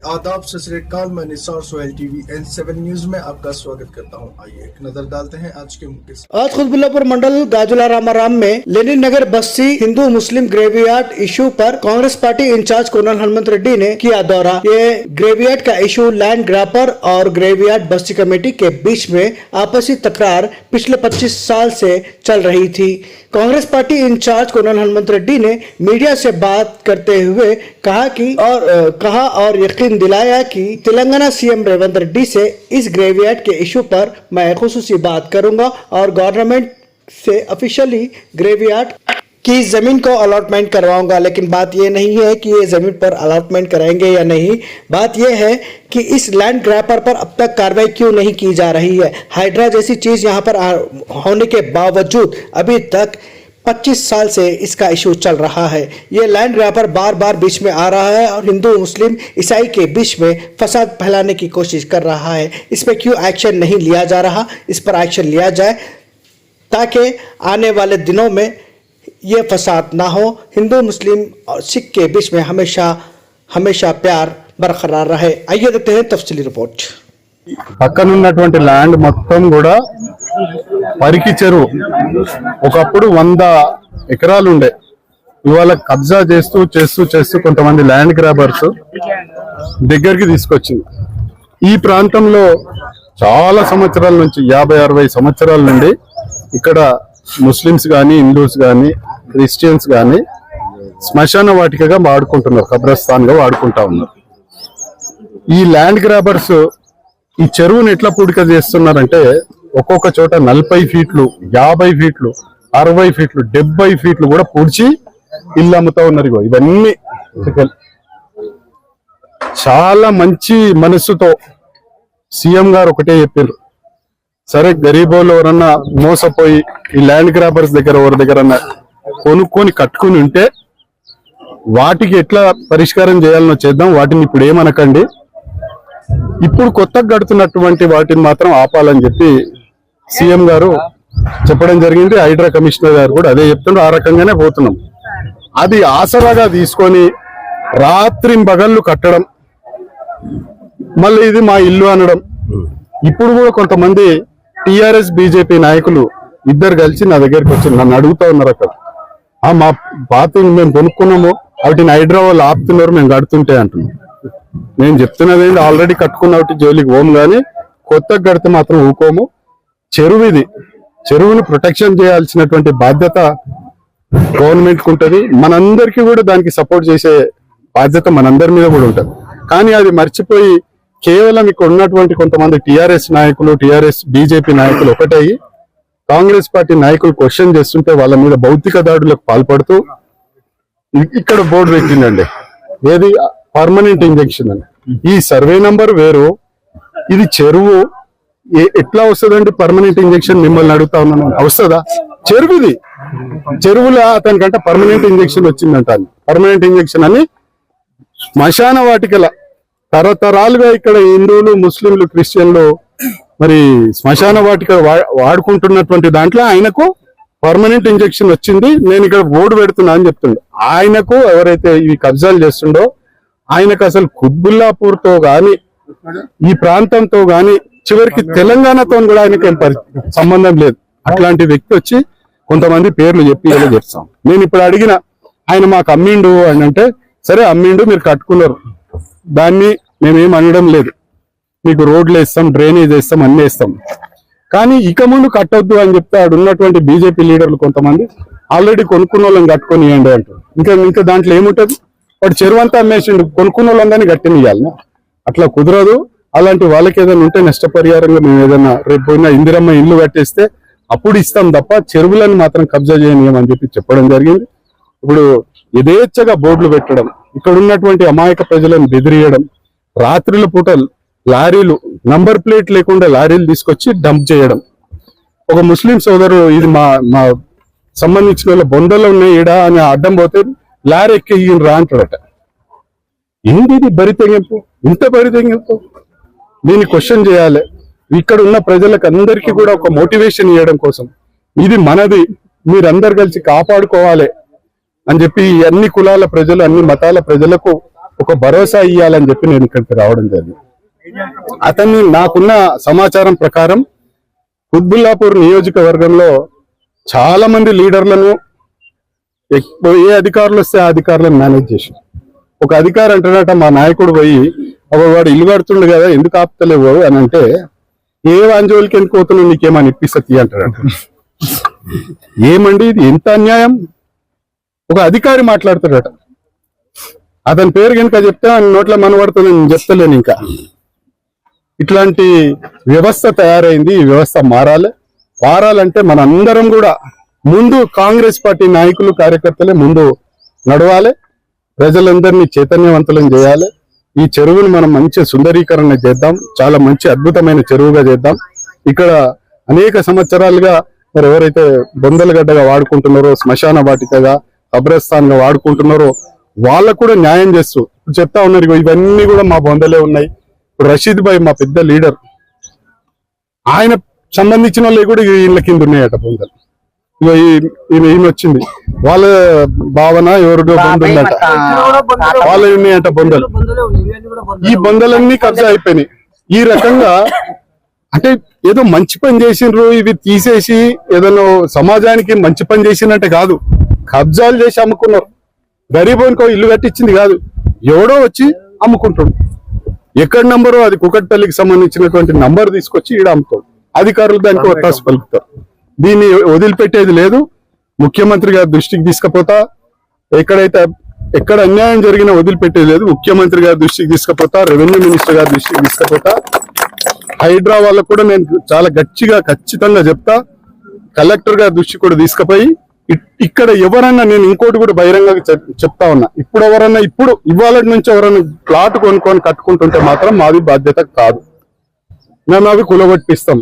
आदाब सत श्री अकाल। मैं Nisar Sohail TV N7 news में आपका स्वागत करता हूं। आइए एक नजर डालते हैं आज के मुख्य। आज कुतुबुल्लापुर मंडल गाजुला रामाराम में लेनिन नगर बस्ती हिंदू मुस्लिम ग्रेवयार्ड इशू पर Congress party in charge colonel Hanumanth Reddy ने किया दौरा। ये ग्रेवयार्ड का इशू लैंड ग्रैपर और ग्रेवयार्ड बस्ती कमेटी के बीच में आपसी तकरार पिछले 25 साल से चल रही थी। Congress party in charge colonel Hanumanth Reddy ने मीडिया से बात करते हुए कहा और यकीन दिलाया कि तेलंगाना सीएम रेवंत रेड्डी से इस ग्रेवयार्ड के इशू पर मैं खुसूसी बात करूंगा और गवर्नमेंट से ऑफिशियली ग्रेवयार्ड की जमीन को अलॉटमेंट करवाऊंगा। लेकिन बात यह नहीं है कि ये जमीन पर अलॉटमेंट कराएंगे या नहीं, बात यह है कि इस लैंड ग्रैपर पर अब तक कार्रवाई क्यों नहीं की जा रही है। हाइड्रा जैसी चीज यहाँ पर होने के बावजूद अभी तक 25 साल से इसका इशू चल रहा है। ये लैंड ग्रैपर बार बार बीच में आ रहा है और हिंदू मुस्लिम ईसाई के बीच में फसाद फैलाने की कोशिश कर रहा है। इस पर क्यों एक्शन नहीं लिया जा रहा? इस पर एक्शन लिया जाए ताकि आने वाले दिनों में ये फसाद ना हो। हिंदू मुस्लिम और सिख के बीच में हमेशा प्यार बरकरार रहे। आइए देखते हैं तफसीली रिपोर्ट। పక్కనున్నటువంటి ల్యాండ్ మొత్తం కూడా పరికి చెరువు ఒకప్పుడు 100 ఎకరాలు ఉండే, ఇవాళ కబ్జా చేస్తూ కొంతమంది ల్యాండ్ గ్రాబర్స్ దగ్గరికి తీసుకొచ్చింది. ఈ ప్రాంతంలో చాలా సంవత్సరాల నుంచి 50-60 సంవత్సరాల నుండి ఇక్కడ ముస్లిమ్స్ కానీ హిందూస్ కానీ క్రిస్టియన్స్ కానీ శ్మశాన వాటికగా వాడుకుంటున్నారు, కబ్రస్థాన్ గా వాడుకుంటా ఉన్నారు. ఈ ల్యాండ్ గ్రాబర్స్ ఈ చెరువును ఎట్లా పూడిక చేస్తున్నారంటే ఒక్కొక్క చోట 40 ఫీట్లు 50 ఫీట్లు 60 ఫీట్లు 70 ఫీట్లు కూడా పూడ్చి ఇల్లు అమ్ముతా ఉన్నారు. ఇవన్నీ చాలా మంచి మనసుతో సీఎం గారు ఒకటే చెప్పారు, సరే గరీబోళ్ళు ఎవరన్నా మోసపోయి ఈ ల్యాండ్ గ్రాబర్స్ దగ్గర ఎవరి దగ్గర కొనుక్కొని కట్టుకుని ఉంటే వాటికి ఎట్లా పరిష్కారం చేయాలనో చేద్దాం, వాటిని ఇప్పుడు ఏమనకండి, ఇప్పుడు కొత్తగా కడుతున్నటువంటి వాటిని మాత్రం ఆపాలని చెప్పి సీఎం గారు చెప్పడం జరిగింది. హైడ్రా కమిషనర్ గారు కూడా అదే చెప్తున్నారు. ఆ రకంగానే పోతున్నాం. అది ఆసరాగా తీసుకొని రాత్రింబగళ్ళు కట్టడం, మళ్ళీ ఇది మా ఇల్లు అనడం. ఇప్పుడు కూడా కొంతమంది టిఆర్ఎస్ బీజేపీ నాయకులు ఇద్దరు కలిసి నా దగ్గరికి వచ్చి నన్ను అడుగుతా ఉన్నారు, అక్కడ మా పాత మేము కొనుక్కున్నాము వాటిని హైడ్రా వాళ్ళు ఆపుతున్నారు, మేము కడుతుంటే అంటున్నాం. నేను చెప్తున్నది ఏంటి, ఆల్రెడీ కట్టుకున్నట్టు జైలుకి పోము, కానీ కొత్తగా కడితే మాత్రం ఊకోము. చెరువు ఇది, చెరువును ప్రొటెక్షన్ చేయాల్సినటువంటి బాధ్యత గవర్నమెంట్ కు ఉంటది. మనందరికీ కూడా దానికి సపోర్ట్ చేసే బాధ్యత మనందరి మీద కూడా ఉంటది. కానీ అది మర్చిపోయి కేవలం ఇక్కడ ఉన్నటువంటి కొంతమంది టిఆర్ఎస్ నాయకులు టిఆర్ఎస్ బీజేపీ నాయకులు ఒకటయ్యి కాంగ్రెస్ పార్టీ నాయకులు క్వశ్చన్ చేస్తుంటే వాళ్ళ మీద భౌతిక దాడులకు పాల్పడుతూ ఇక్కడ బోర్డు పెట్టిందండి, ఏది పర్మనెంట్ ఇంజెక్షన్ అని. ఈ సర్వే నంబర్ వేరు, ఇది చెరువు. ఎట్లా వస్తుందండి పర్మనెంట్ ఇంజెక్షన్? మిమ్మల్ని అడుగుతా ఉన్నాను, వస్తుందా? చెరువు ఇది, చెరువులో అతనికంటే పర్మనెంట్ ఇంజెక్షన్ వచ్చిందంట. పర్మనెంట్ ఇంజెక్షన్ అని శ్మశాన వాటికల తరతరాలుగా ఇక్కడ హిందువులు ముస్లింలు క్రిస్టియన్లు మరి శ్మశాన వాటిక వాడుకుంటున్నటువంటి దాంట్లో ఆయనకు పర్మనెంట్ ఇంజెక్షన్ వచ్చింది. నేను ఇక్కడ బోర్డు పెడుతున్నా అని చెప్తుండే. ఆయనకు ఎవరైతే ఇవి కబ్జాలు చేస్తుండో ఆయనకు అసలు కుత్బుల్లాపూర్ తో గాని ఈ ప్రాంతంతో గాని చివరికి తెలంగాణతో కూడా ఆయనకి సంబంధం లేదు. అట్లాంటి వ్యక్తి వచ్చి కొంతమంది పేర్లు చెప్పి ఇలా చెప్తాం. నేను ఇప్పుడు అడిగిన ఆయన మాకు అమ్మిండు అని అంటే, సరే అమ్మిండు, మీరు కట్టుకున్నారు, దాన్ని మేమేం అనడం లేదు, మీకు రోడ్లు వేస్తాం, డ్రైనేజ్ వేస్తాం, అన్ని వేస్తాం. కానీ ఇక ముందు కట్టొద్దు అని చెప్తే ఆడు ఉన్నటువంటి బీజేపీ లీడర్లు కొంతమంది ఆల్రెడీ కొనుక్కున్న వాళ్ళని కట్టుకొని ఇవ్వండి అంటారు. ఇంకా దాంట్లో ఏముంటది? వాడు చెరువు అంతా అమ్మేసిండు, కొనుక్కున్న వాళ్ళందరినీ కట్టినియాలి. అట్లా కుదరదు. అలాంటి వాళ్ళకి ఏదైనా ఉంటే నష్టపరిహారంగా మేము ఏదైనా రేపు పోయినా ఇందిరమ్మ ఇల్లు కట్టేస్తే అప్పుడు ఇస్తాం తప్ప చెరువులను మాత్రం కబ్జా చేయనీయమని చెప్పి చెప్పడం జరిగింది. ఇప్పుడు యథేచ్ఛగా బోర్డులు పెట్టడం, ఇక్కడ ఉన్నటువంటి అమాయక ప్రజలను బెదిరియడం, రాత్రుల పూట లారీలు నంబర్ ప్లేట్ లేకుండా లారీలు తీసుకొచ్చి డంప్ చేయడం. ఒక ముస్లిం సోదరు, ఇది మా సంబంధించిన వాళ్ళ బొందలో ఉన్నాయి ఈడ అని అడ్డం పోతే లారీ ఎక్కి రా అంటాడట. ఏంటి ఇది బరితెగింపు? ఇంత బరితెగింపు? దీన్ని క్వశ్చన్ చేయాలి. ఇక్కడ ఉన్న ప్రజలకు అందరికీ కూడా ఒక మోటివేషన్ ఇవ్వడం కోసం, ఇది మనది, మీరందరు కలిసి కాపాడుకోవాలి అని చెప్పి అన్ని కులాల ప్రజలు అన్ని మతాల ప్రజలకు ఒక భరోసా ఇవ్వాలని చెప్పి నేను ఇక్కడికి రావడం జరిగింది. అతన్ని నాకున్న సమాచారం ప్రకారం కుత్బుల్లాపూర్ నియోజకవర్గంలో చాలా మంది లీడర్లను ఏ అధికారులు వస్తే ఆ అధికారులను మేనేజ్ చేసి, ఒక అధికారి అంటున్నట మా నాయకుడు పోయి వాడు ఇల్లు కడుతుండు కదా ఎందుకు ఆపుతలేవు అని అంటే, ఏ వాంజోలికి ఎందుకు పోతున్నావు నీకేమని ఇప్పిస్తుంది అంటాడట. ఏమండి ఇది ఎంత అన్యాయం? ఒక అధికారి మాట్లాడతాడట. అతని పేరు కనుక చెప్తే నోట్ల మనబడుతుంది, నేను చెప్తలేను. ఇంకా ఇట్లాంటి వ్యవస్థ తయారైంది. ఈ వ్యవస్థ మారాలంటే మన అందరం కూడా ముందు కాంగ్రెస్ పార్టీ నాయకులు కార్యకర్తలే ముందు నడవాలి, ప్రజలందరినీ చైతన్యవంతులను చేయాలి. ఈ చెరువును మనం మంచి సుందరీకరణ చేద్దాం, చాలా మంచి అద్భుతమైన చెరువుగా చేద్దాం. ఇక్కడ అనేక సంవత్సరాలుగా మరి ఎవరైతే బొందలగడ్డగా వాడుకుంటున్నారో, శ్మశాన వాటికగా, కబ్రస్థాన్ గా వాడుకుంటున్నారో వాళ్ళకు కూడా న్యాయం చేస్తూ చెప్తా ఉన్నారు. ఇవన్నీ కూడా మా బొందలే ఉన్నాయి. రషీద్ భాయ్ మా పెద్ద లీడర్, ఆయన సంబంధించిన వాళ్ళు కూడా వీళ్ళ కింద ఉన్నాయట బొందలు. ఈయన వచ్చింది వాళ్ళ భావన ఎవరిదో బొందుందట, వాళ్ళ ఉన్నాయట బొందలు. ఈ బొందలన్నీ కబ్జా అయిపోయినాయి. ఈ రకంగా అంటే ఏదో మంచి పని చేసిండ్రు, ఇవి తీసేసి ఏదైనా సమాజానికి మంచి పని చేసినట్టే కాదు, కబ్జాలు చేసి అమ్ముకున్నారు. గరీబోనికి ఇల్లు కట్టించింది కాదు, ఎవడో వచ్చి అమ్ముకుంటాడు. ఎక్కడ నంబరు అది కుకట్పల్లికి సంబంధించినటువంటి నంబర్ తీసుకొచ్చి ఈడ అమ్ముతాడు. అధికారులు దానికి ఒత్తాసు పలుకుతారు. దీన్ని వదిలిపెట్టేది లేదు. ముఖ్యమంత్రి గారి దృష్టికి తీసుకుపోతా, ఎక్కడ అన్యాయం జరిగినా వదిలిపెట్టేది లేదు. ముఖ్యమంత్రి గారి దృష్టికి తీసుకుపోతా, రెవెన్యూ మినిస్టర్ గారి దృష్టికి తీసుకుపోతా. హైడ్రా వాళ్ళకు కూడా నేను చాలా ఖచ్చితంగా చెప్తా. కలెక్టర్ గారి దృష్టికి కూడా తీసుకుపోయి ఇక్కడ ఎవరన్నా, నేను ఇంకోటి కూడా బహిరంగంగా చెప్తా ఉన్నా, ఇప్పుడు ఎవరన్నా ఇవాళ నుంచి ఎవరన్నా ప్లాట్ కొనుక్కొని కట్టుకుంటుంటే మాత్రం మాది బాధ్యత కాదు. మేము అవి కులగొట్టిస్తాం.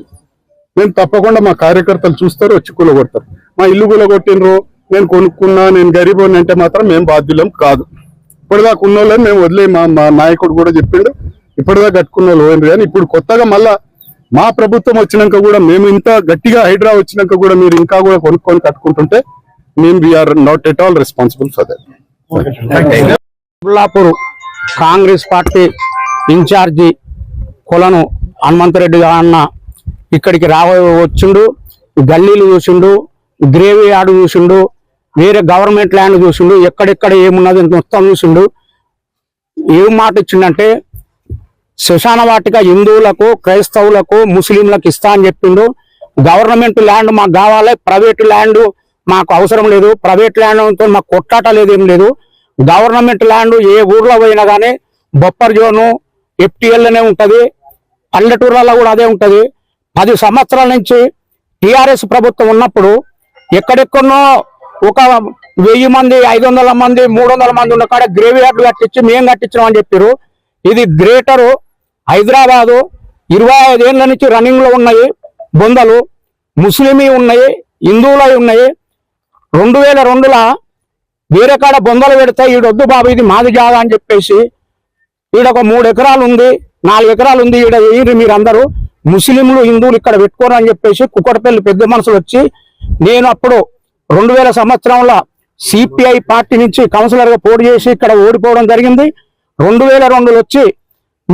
నేను తప్పకుండా మా కార్యకర్తలు చూస్తారు, వచ్చి కులగొడతారు. మా ఇల్లు కులగొట్టినరు, నేను కొనుక్కున్నా, నేను గరీబోని అంటే మాత్రం మేము బాధ్యులం కాదు. ఇప్పటిదాకా ఉన్న వాళ్ళని మేము వదిలే, మా నాయకుడు కూడా చెప్పిండు ఇప్పటిదాకా కట్టుకున్న వాళ్ళు పోయింది. కానీ ఇప్పుడు కొత్తగా మళ్ళా మా ప్రభుత్వం వచ్చినాక కూడా, మేము ఇంత గట్టిగా హైడ్రా వచ్చినాక కూడా మీరు ఇంకా కూడా కొనుక్కొని కట్టుకుంటుంటే మేము we are not at all responsible for that. Quthbullapur Congress party in charge Kolanu Hanumanthareddy అన్న ఇక్కడికి వచ్చిండు, గల్లీలు చూసిండు, గ్రేవీ యార్డు చూసిండు, వేరే గవర్నమెంట్ ల్యాండ్ చూసిండు, ఎక్కడెక్కడ ఏమున్నది మొత్తం చూసిండు. ఏం మాట ఇచ్చిండంటే శ్మశాన వాటిక హిందువులకు, క్రైస్తవులకు, ముస్లింలకు ఇస్తా అని చెప్పిండు. గవర్నమెంట్ ల్యాండ్ మాకు కావాలి, ప్రైవేట్ ల్యాండ్ మాకు అవసరం లేదు, ప్రైవేట్ ల్యాండ్ తో మాకు కొట్లాట లేదు, ఏం లేదు. గవర్నమెంట్ ల్యాండ్ ఏ ఊర్లో పోయినా కానీ బొప్పర్ జోను FTL అనే ఉంటది, పల్లెటూర్లలో కూడా అదే ఉంటది. 10 సంవత్సరాల నుంచి TRS ప్రభుత్వం ఉన్నప్పుడు ఎక్కడెక్కడో ఒక 1000 మంది, 500 మంది, 300 మంది ఉన్న కాడ గ్రేవీ యార్డ్ కట్టించి మేము కట్టించినాం అని చెప్పారు. ఇది గ్రేటర్ హైదరాబాదు 25 ఏళ్ల నుంచి రన్నింగ్ లో ఉన్నాయి బొందలు. ముస్లిమీ ఉన్నాయి, హిందువులై ఉన్నాయి. 2002లో వేరే కాడ బొందలు పెడితే ఈడొద్దు బాబు ఇది మాది జాగా అని చెప్పేసి ఈడొక 3 ఎకరాలు ఉంది, 4 ఎకరాలు ఉంది, ఈడ వేయండి మీరందరూ, ముస్లింలు హిందువులు ఇక్కడ పెట్టుకోరు అని చెప్పేసి కుక్కటపల్లి పెద్ద మనుషులు వచ్చి, నేను అప్పుడు 2000 సంవత్సరంలో CPI పార్టీ నుంచి కౌన్సిలర్ గా పోటీ చేసి ఇక్కడ ఓడిపోవడం జరిగింది. 2002లో వచ్చి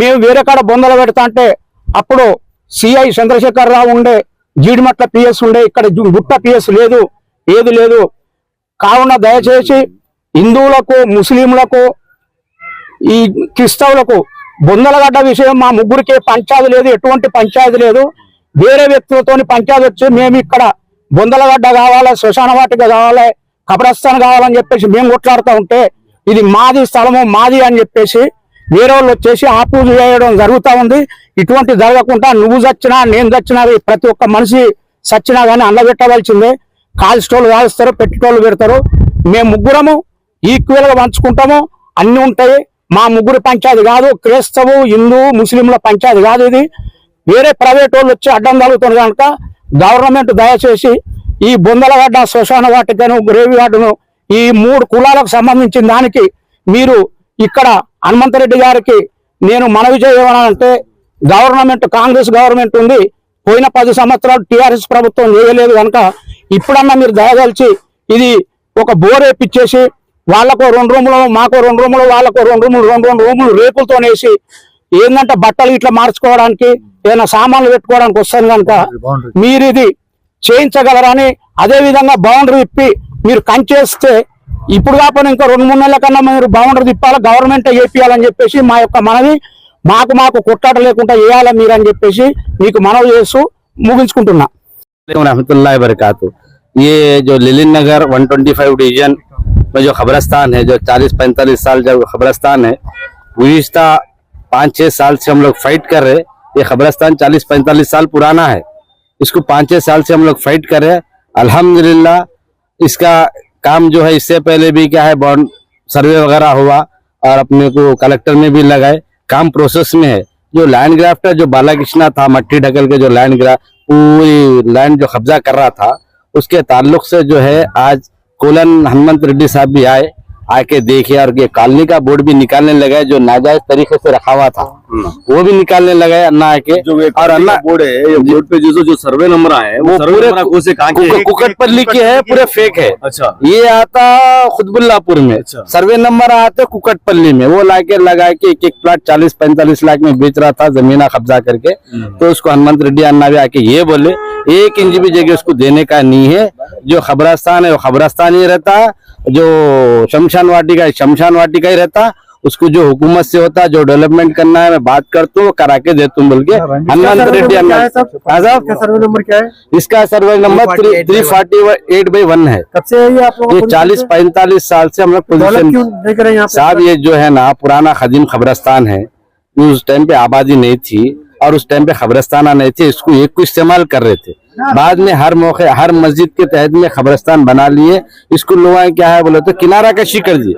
మేము వేరే కాడ బొందలు పెడతా అంటే అప్పుడు CI చంద్రశేఖర్ రావు ఉండే, జీడిమట్ల PS ఉండే, ఇక్కడ గుట్ట PS లేదు, ఏది లేదు. కావున దయచేసి హిందువులకు, ముస్లింలకు, ఈ క్రిస్తవులకు బొందలగడ్డ విషయం మా ముగ్గురికి పంచాయతీ లేదు, ఎటువంటి పంచాయతీ లేదు. వేరే వ్యక్తులతో పంచాయతీ వచ్చి మేము ఇక్కడ బొందలగడ్డ కావాలి, శ్మశాన వాటిక కావాలి, కబ్రస్థాన్ కావాలని చెప్పేసి మేము కొట్లాడుతూ ఉంటే ఇది మాది స్థలము మాది అని చెప్పేసి వేరే వాళ్ళు వచ్చేసి ఆపూజ చేయడం జరుగుతూ ఉంది. ఇటువంటి జరగకుండా నువ్వు చచ్చినా నేను చచ్చినా ప్రతి ఒక్క మనిషి చచ్చినా కానీ అండబెట్టవలసిందే. కాల్స్టోలు కాలుస్తారు, పెట్టేటోళ్ళు పెడతారు. మేము ముగ్గురము ఈక్వల్ గా పంచుకుంటాము, అన్ని ఉంటాయి. మా ముగ్గురు పంచాయతీ కాదు, క్రైస్తవు, హిందూ, ముస్లింల పంచాయతీ కాదు ఇది. వేరే ప్రైవేట్ వాళ్ళు వచ్చి అడ్డం తగులుతుంది కనుక గవర్నమెంట్ దయచేసి ఈ బొందలగడ్డ, శ్మశాన వాటికను, గ్రేవీ యార్డును, ఈ 3 కులాలకు సంబంధించిన దానికి మీరు ఇక్కడ హనుమంతరెడ్డి గారికి నేను మనవి చేయమనంటే, గవర్నమెంట్ కాంగ్రెస్ గవర్నమెంట్ ఉంది, పోయిన 10 సంవత్సరాలు TRS ప్రభుత్వం చేయలేదు కనుక ఇప్పుడన్నా మీరు దయదలిచి ఇది ఒక బోర్ వేపించేసి వాళ్ళకు 2 రూములు, మాకు 2 రూములు, వాళ్ళకు 2 రూములు, 2 రూములు రేకులతో వేసి ఏంటంటే బట్టలు ఇట్లా మార్చుకోవడానికి ఏదైనా సామాన్లు పెట్టుకోవడానికి వస్తాను కనుక మీరు ఇది చేయించగలరని, అదే విధంగా బౌండరీ ఇప్పి మీరు కంచేస్తే ఇప్పుడు కాకపోయినా ఇంకా 2-3 నెలల కన్నా మీరు బౌండరీ తిప్పాలి, గవర్నమెంట్ వేపియాలని చెప్పేసి మా యొక్క మనవి. మాకు కొట్టాట లేకుండా వేయాలి మీరు అని చెప్పేసి మీకు మనవి చేస్తూ ముగించుకుంటున్నా. रहमतुल्लाह बरकातहू। ये जो लेलिन नगर 125 डिवीजन में जो खबरस्तान है, जो 40-45 साल जब खबरस्तान है, गुज़िश्ता 5-6 साल से हम लोग फाइट कर रहे। ये खबरस्तान 40-45 साल पुराना है, इसको 5-6 साल से हम लोग फाइट कर रहे। अल्हम्दुलिल्लाह इसका काम जो है इससे पहले भी क्या है बॉन्ड सर्वे वगैरह हुआ और अपने को कलेक्टर में भी लगाए, काम प्रोसेस में है। जो लैंड ग्राफ्टर जो बालाकृष्णा था, मट्टी ढकल के जो लैंड ग्राफ्ट पूरी लैंड जो कब्जा कर रहा था, उसके ताल्लुक से जो है आज कोलन हनुमंत रेड्डी साहब भी आके देखे और ये कॉलोनी का बोर्ड भी निकालने लगे, जो नाजायज तरीके से रखा हुआ था वो भी निकालने लगे अन्ना आके। और अन्ना बोर्ड है, ये बोर्ड पे जो सर्वे नंबर आए वो पूरे कुकटपल्ली के है, पूरे फेक है। अच्छा, ये आता खुदबुल्लापुर में, सर्वे नंबर आते कुकटपल्ली में, वो लाके लगा के एक प्लाट 40-45 लाख में बेच रहा था जमीना कब्जा करके। तो उसको हनुमंत रेड्डी अन्ना भी आके ये बोले 1 इंच भी जगह उसको देने का नहीं है। जो खबरस्तान है वो खबरस्तान ही रहता, जो शमशान वाटिका ही रहता। उसको जो हुकूमत से होता, जो डेवलपमेंट करना है मैं बात करता हूँ, करा के देता हूँ बोल के हनुमंत रेड्डी अन्ना। सर्वे नंबर क्या है? इसका सर्वे नंबर 348/1 है। कब से ये आप लोग ये 40-45 साल से हम लोग पोजीशन देख रहे हैं यहाँ पे? साहब ये जो है ना पुराना खदीम खबरस्तान है, उस टाइम पे आबादी नहीं थी और उस टाइम पे खबरस्तान नहीं थे, इसको एक को इस्तेमाल कर रहे थे। बाद में हर मौके हर मस्जिद के तहत में खबरस्तान बना लिए। इसको लोग क्या है बोले तो किनारा कशी कर दिए।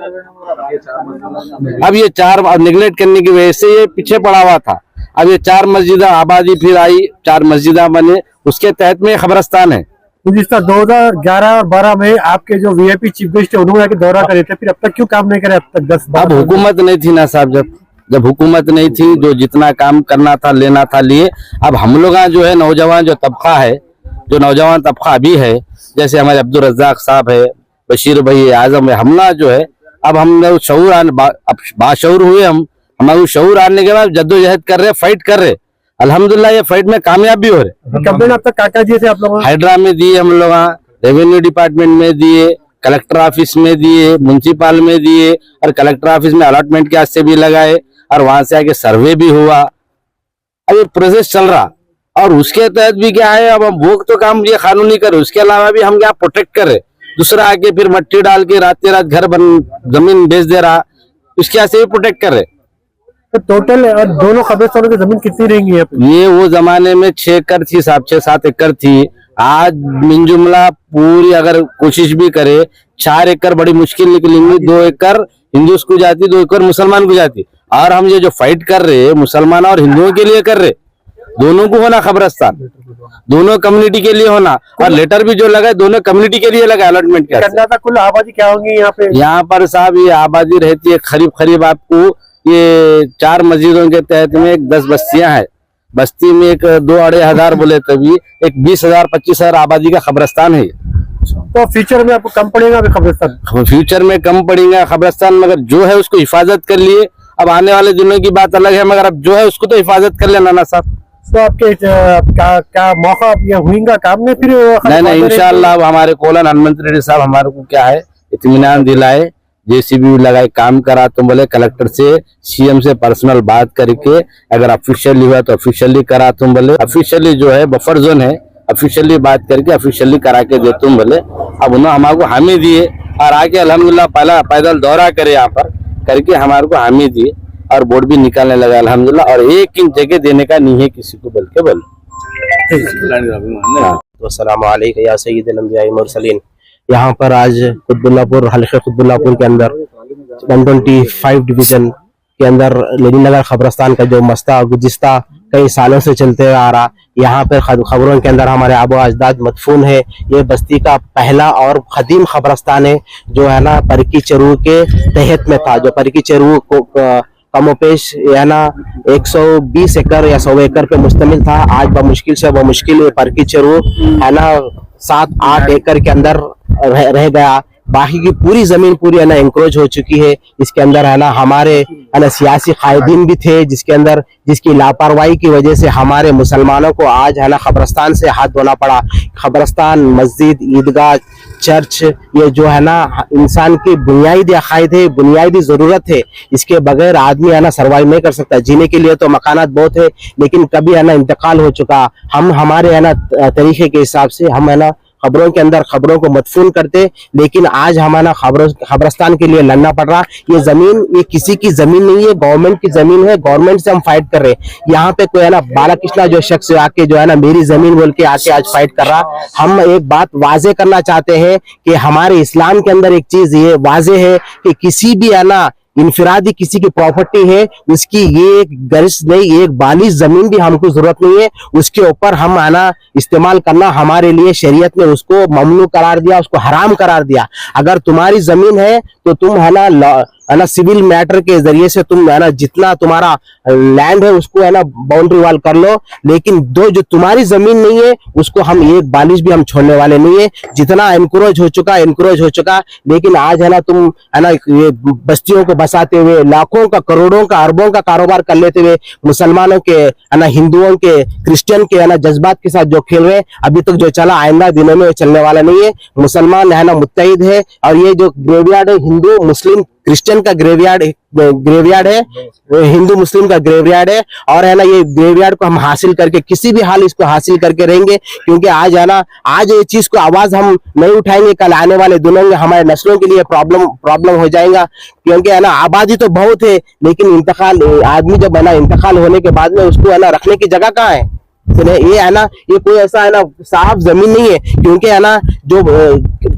अब ये 4 निगलेक्ट करने की वजह से ये पीछे पड़ा हुआ था। अब ये 4 मस्जिदा आबादी फिर आई, 4 मस्जिदा बने, उसके तहत में खबरस्तान है। 2011 और 12 में आपके जो वीआईपी चीफ गेस्ट है उन्होंने आके दौरा करे थे, फिर अब तक क्यों काम नहीं करे? अब तक 10 अब हुकूमत नहीं थी ना साहब, जब हुकूमत नहीं थी, जो जितना काम करना था लेना था लिए। अब हम लोग जो है नौजवान जो तबका है, जो नौजवान तबका अभी है, जैसे हमारे अब्दुल रज़ाक साहब है, बशीर भाई आजम है, हमला जो है अब हम लोग शऊर बाशऊर हुए। हम हमारे शऊर आने के बाद जद्दोजहद कर रहे, फाइट कर रहे। अल्हम्दुलिल्लाह ये फाइट में कामयाब भी हो रहे। कंप्लेन अब तक काका दिए थे आप लोग? हाइड्रा में दिए हम लोग, रेवेन्यू डिपार्टमेंट में दिए, कलेक्टर ऑफिस में दिए, म्युनिसिपल में दिए और कलेक्टर ऑफिस में अलॉटमेंट के हाथ से भी लगाए और वहां से आके सर्वे भी हुआ। अब ये प्रोसेस चल रहा और उसके तहत भी क्या है, अब हम भोग तो काम ये कानूनी करे, उसके अलावा भी हम क्या प्रोटेक्ट करे। दूसरा आके फिर मट्टी डाल के रात घर जमीन बेच दे रहा, उसके यहाँ से भी प्रोटेक्ट कर रहे। तो टोटल दोनों कब्रिस्तानों की जमीन कितनी रहेंगी यहाँ पे? ये वो जमाने में 6 एकड़ थी साहब, 6-7 एकड़ थी। आज मिनजुमला पूरी अगर कोशिश भी करे 4 एकड़ बड़ी मुश्किल निकलेंगी। 2 एकड़ हिंदू को जाती, 2 एकड़ मुसलमान को जाती। और हम ये जो फाइट कर रहे हैं मुसलमान और हिंदुओं के लिए कर रहे, दोनों को होना खबरस्तान, दोनों कम्युनिटी के लिए होना। और लेटर भी जो लगा दोनों कम्युनिटी के लिए लगा अलॉटमेंट का। कुल आबादी क्या होंगी यहाँ पे? यहाँ पर साहब ये आबादी रहती है करीब आपको ये 4 मस्जिदों के तहत में 10 बस्तियां हैं। बस्ती में एक 2-2.5 हजार बोले तभी एक 20,000-25,000 आबादी का खबरस्तान है। तो फ्यूचर में आपको कम पड़ेगा खबरस्तान? फ्यूचर में कम पड़ेगा खबरस्तान, मगर जो है उसको हिफाजत कर लिए। अब आने वाले दिनों की बात अलग है, मगर अब जो है उसको तो हिफाजत कर लेना ना साहब। तो आपके क्या मौका हुएगा काम में? फिर नहीं इंशाअल्लाह हमारे कोलन हनुमंत रेड्डी साहब हमारे को क्या है इत्मीनान दिलाए, जेसीबी लगाए, काम करा तो बोले कलेक्टर से सीएम से पर्सनल बात करके अगर ऑफिशियली हुआ तो ऑफिशियली करा तुम बोले। ऑफिशियली जो है बफर जोन है, ऑफिशियली बात करके ऑफिशियली करा के दे तुम बोले। अब उन्होंने हमारे को हामी दिए और आके अल्हम्दुलिल्लाह पहला पैदल दौरा करे यहाँ पर करके हमारे को हामी दिए और बोर्ड भी निकालने लगा अल्हम्दुलिल्लाह। और 1 इंच जगह देने का नहीं है किसी को बोल के बोले। अस्सलामु अलैकुम या सय्यिदुल अंबिया वल मुरसलीन। यहाँ पर आज खुदबुल्लापुर हल्के खुदबुल्लापुर के अंदर 125 डिवीजन के अंदर लेनिन नगर खबरस्तान का जो मसला गुज़िश्ता कई सालों से चलते आ रहा, यहाँ पर खबरों के अंदर हमारे आबो अजदाद मदफून है। ये बस्ती का पहला और खदीम खबरस्तान है जो है ना परकी चरू के तहत में था। जो परकी चरू को कमोपेश है ना 120 एकड़ या 100 एकड़ पे मुश्तमिल था। आज बमुश्किल से बमुश्किल ये परकी चरू है ना 7-8 एकड़ के अंदर रह गया। बाकी की पूरी जमीन पूरी है ना इंक्रोच हो चुकी है। इसके अंदर है ना हमारे है ना सियासी कायदीन भी थे, जिसके अंदर जिसकी लापरवाही की वजह से हमारे मुसलमानों को आज है ना कब्रिस्तान से हाथ धोना पड़ा। कब्रिस्तान, मस्जिद, ईदगाह, चर्च, ये जो है ना इंसान की बुनियादी अकायद है, बुनियादी जरूरत है। इसके बगैर आदमी है ना सर्वाइव नहीं कर सकता। जीने के लिए तो मकानात बहुत है, लेकिन कभी है ना इंतकाल हो चुका। हम हमारे है ना तरीके के हिसाब से हम है ना खबरों के अंदर खबरों को मदफून करते, लेकिन आज हमारा खबरस्तान के लिए लड़ना पड़ रहा। ये जमीन ये किसी की जमीन नहीं है, गवर्नमेंट की जमीन है। गवर्नमेंट से हम फाइट कर रहे हैं। यहाँ पे कोई है ना बालाकृष्णा जो शख्स आके जो है ना मेरी जमीन बोल के आके आज फाइट कर रहा। हम एक बात वाजे करना चाहते हैं कि हमारे इस्लाम के अंदर एक चीज ये वाजे है कि किसी भी है ना इनफिरादी किसी की प्रॉपर्टी है, उसकी ये एक गर्ज नहीं, एक बालिश जमीन भी हमको जरूरत नहीं है। उसके ऊपर हम आना इस्तेमाल करना हमारे लिए शरीयत ने उसको ममनू करार दिया, उसको हराम करार दिया। अगर तुम्हारी जमीन है तो तुम है ना सिविल मैटर के जरिए से तुम है ना जितना तुम्हारा लैंड है उसको है ना बाउंड्री वाल कर लो, लेकिन जो तुम्हारी जमीन नहीं है उसको हम एक बालिश भी हम छोड़ने वाले नहीं है। जितना एनक्रोच हो चुका। लेकिन आज है ना तुम है ना ये बस्तियों को बसाते हुए लाखों का, करोड़ों का, अरबों का कारोबार कर लेते हुए मुसलमानों के है ना, हिंदुओं के, क्रिश्चियन के है ना जज्बात के साथ जो खेल रहे अब तक जो चला आइंदा दिनों में चलने वाला नहीं है। मुसलमान है ना मुत्तहिद है, और ये जो ग्रेवयार्ड है हिंदू मुस्लिम क्रिश्चियन का ग्रेवयार्ड है, हिंदू मुस्लिम का ग्रेवयार्ड है। और है ना ये ग्रेवयार्ड को हम हासिल करके किसी भी हाल इसको हासिल करके रहेंगे, क्योंकि आज है ना आज ये चीज को आवाज हम नहीं उठाएंगे, कल आने वाले दिनों में हमारे नस्लों के लिए प्रॉब्लम हो जाएगा। क्योंकि है ना आबादी तो बहुत है, लेकिन इंतकाल आदमी जब है ना इंतकाल होने के बाद में उसको है ना रखने की जगह कहाँ है? ये है ना ये कोई ऐसा है ना साफ जमीन नहीं है, क्योंकि है ना जो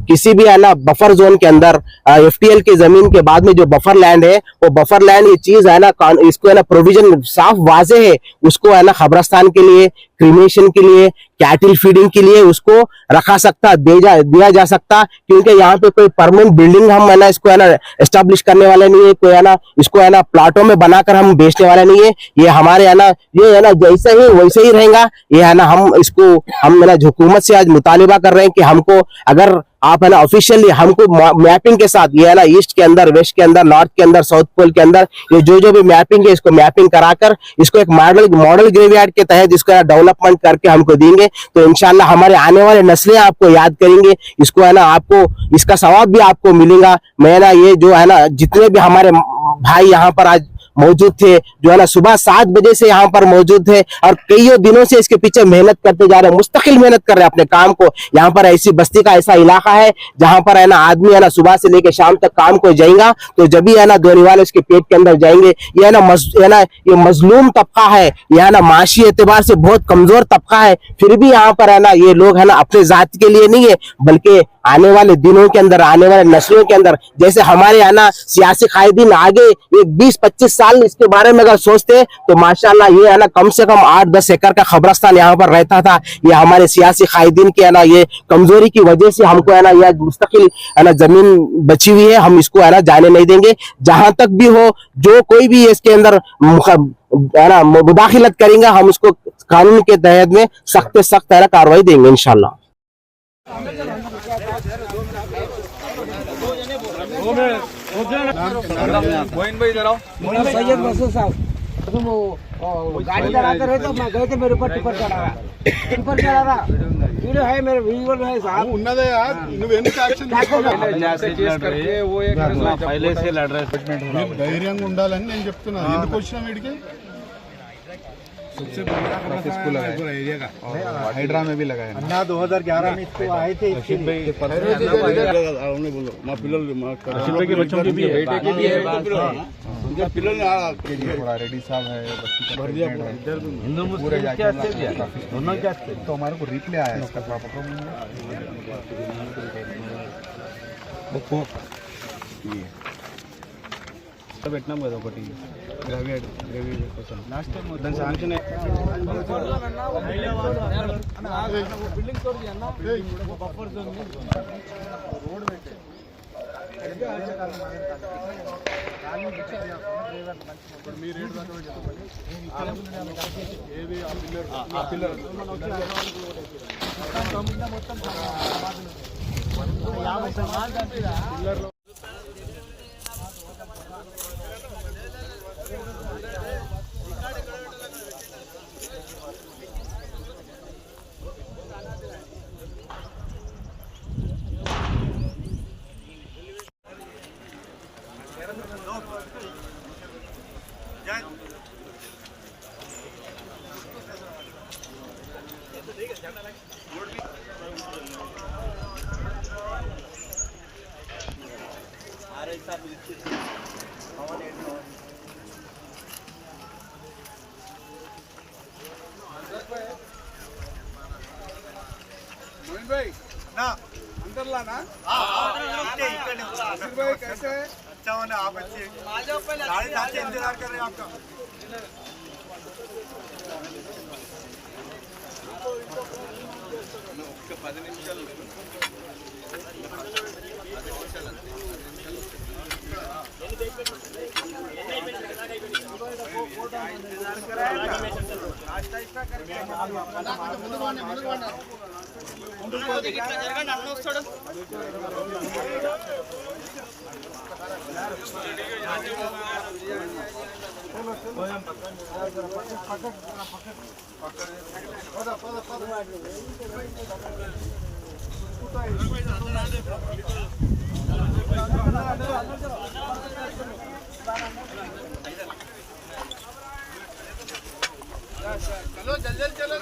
किसी भी है ना बफर जोन के अंदर एफटीएल की जमीन के बाद में जो बफर लैंड है, वो बफर लैंड ये चीज है ना इसको है ना प्रोविजन साफ वाजे है, उसको है ना कब्रिस्तान के लिए, क्रीमेशन के लिए, कैटल फीडिंग के लिए उसको रखा सकता, दिया जा सकता। क्योंकि यहाँ पे कोई परमानेंट बिल्डिंग हम है ना इसको है ना एस्टेब्लिश करने वाले नहीं है, कोई है ना इसको है ना प्लाटों में बनाकर हम बेचने वाले नहीं है। ये हमारे है ना ये है ना जैसे ही वैसे ही रहेगा। ये है ना हम है ना हुकूमत से आज मुतालिबा कर रहे हैं कि हमको अगर आप है ना ऑफिशियली हमको मैपिंग के साथ ये है ना ईस्ट के अंदर, वेस्ट के अंदर, नॉर्थ के अंदर, साउथ पोल के अंदर ये जो भी मैपिंग है इसको मैपिंग कराकर इसको एक मॉडल ग्रेवयार्ड के तहत इसको डेवलपमेंट करके हमको देंगे, तो इंशाल्लाह हमारे आने वाले नस्लें आपको याद करेंगे। इसको है ना आपको इसका सवाब भी आपको मिलेगा। मैं ना ये जो है ना जितने भी हमारे भाई यहाँ पर आज मौजूद थे, जो है ना सुबह 7 बजे से यहाँ पर मौजूद थे और कई दिनों से इसके पीछे मेहनत करते जा रहे हैं, मुस्तकिल मेहनत कर रहे हैं अपने काम को। यहाँ पर ऐसी बस्ती का ऐसा इलाका है जहाँ पर है ना आदमी है ना सुबह से लेकर शाम तक काम को जाएगा, तो जब भी है ना धोने वाले उसके पेट के अंदर जाएंगे। ये है ना ये मजलूम तबका है, ये है ना माशी एतबार से बहुत कमजोर तबका है, फिर भी यहाँ पर है ना ये लोग है ना अपने जात के लिए नहीं है, बल्कि आने वाले दिनों के अंदर, आने वाले नस्लों के अंदर, जैसे हमारे है ना सियासी कायदीन आगे एक 20-25 साल इसके बारे में अगर सोचते तो माशाल्लाह ये है ना कम से कम 8-10 एकड़ का कब्रिस्तान यहाँ पर रहता था। ये हमारे सियासी कायदीन की है ना ये कमजोरी की वजह से हमको है ना यह मुस्तकिल है ना जमीन बची हुई है, हम इसको है ना जाने नहीं देंगे। जहां तक भी हो, जो कोई भी इसके अंदर है ना मुदाखिलत करेंगे, हम उसको कानून के तहत में सख्त से सख्त है ना कार्रवाई देंगे इंशाल्लाह। सैयद मसूद साहब तुम गाड़ी चलाते रहे तो मैं गए थे, मेरे ऊपर टिपर चढ़ा रहा वीडियो है, मेरे वीडियो है साहब पहले से लड़ रहे धैर्य ఉండాలని నేను చెప్తున్నాను। ఎందుకు వచ్చినా వీడికి सबसे इसको लगाया एरिया का, हाइड्रा में भी लगाया अन्ना 2011 में इसको आए थे। बोलो माँ पिलल के बच्चों की भी है, बेटे की भी है, उनके पिलल रेडी साहब है, हिंदू मुस्लिम क्या दोनों क्या तो हमारे को रिप्ले आया इसका पापा को పెట్టినాం కదా ఒకటి గ్రేవీ కోసం లాస్ట్ టైం దాని శాంక్షన్ బిల్డింగ్ తోటి అన్న బఫర్ జోన్ రోడ్ పెట్టే మీ రేట్ ఏది ఆ పిల్లర్ మొత్తం चलो जल्दी चलो